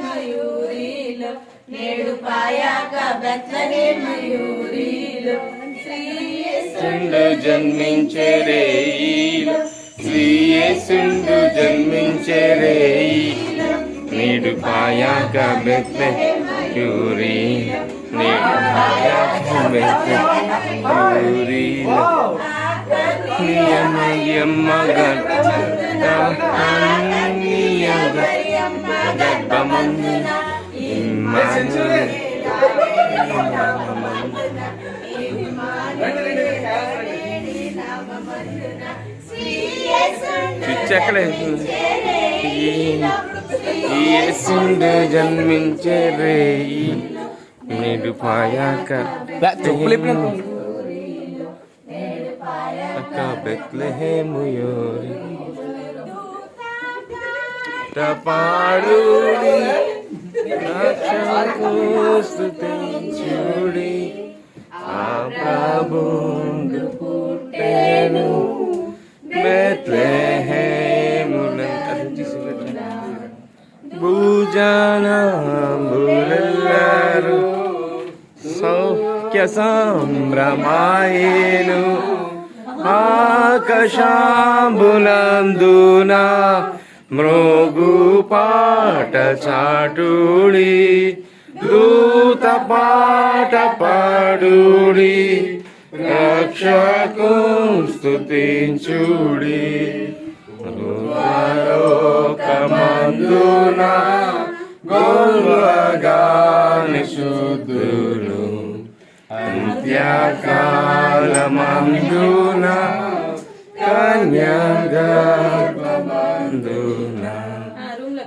మయూరిలో నేడు పాయాక బెత్లెహేము మయూరిలో శ్రీయేసుండు జన్మించే రేయిలో శ్రీయేసుండు జన్మించే రేయిలో నేడు పాయాక బెత్లెహేము మయూరిలో నేడు పాయాక బెత్లెహేము మయూరిలో నియమ గర్భమందున యేసుండు జన్మించే రేయి నేడు పాయాక బెత్లెహేము యోరి పాడుడి రక్షకు స్తుతించుడి ఆ ప్రభువు పుట్టెను బెత్లెహేమునందు భూజనములెల్లరూ సౌఖ్య సంభ్రమాయేను ఆకాశంబునందున మృగు పాట చాటుడి దూత పాట పాడుడి రక్షకు స్తుతించుడి లోకమందున గొల్వగాని శుద్ధులు అంత్యకాలమందున కన్యాగర్భమందున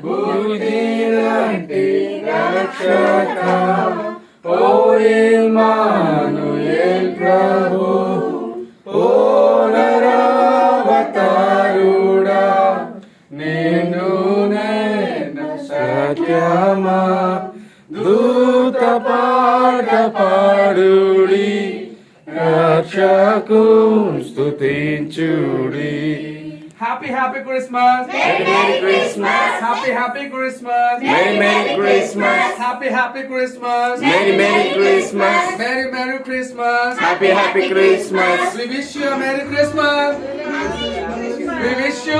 బుద్ధిలాంటి రక్షక ఓ ఇమ్మానుయేల్ ప్రభు ఓ నరావతారుడా నిన్ను నేను సత్యమా దూత పాట పాడుడి రక్షకు స్తుతించుడి. Happy Christmas. Merry Christmas. Happy Christmas. Merry Christmas. Happy Christmas. Merry Christmas. Merry Christmas. Happy Christmas. We wish you a Merry Christmas. We wish you.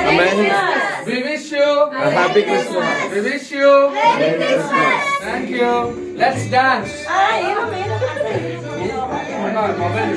Amen. We wish you. A happy Christmas. We wish you. Merry Christmas. Thank you. Let's dance. ఏమో మీరు Mobile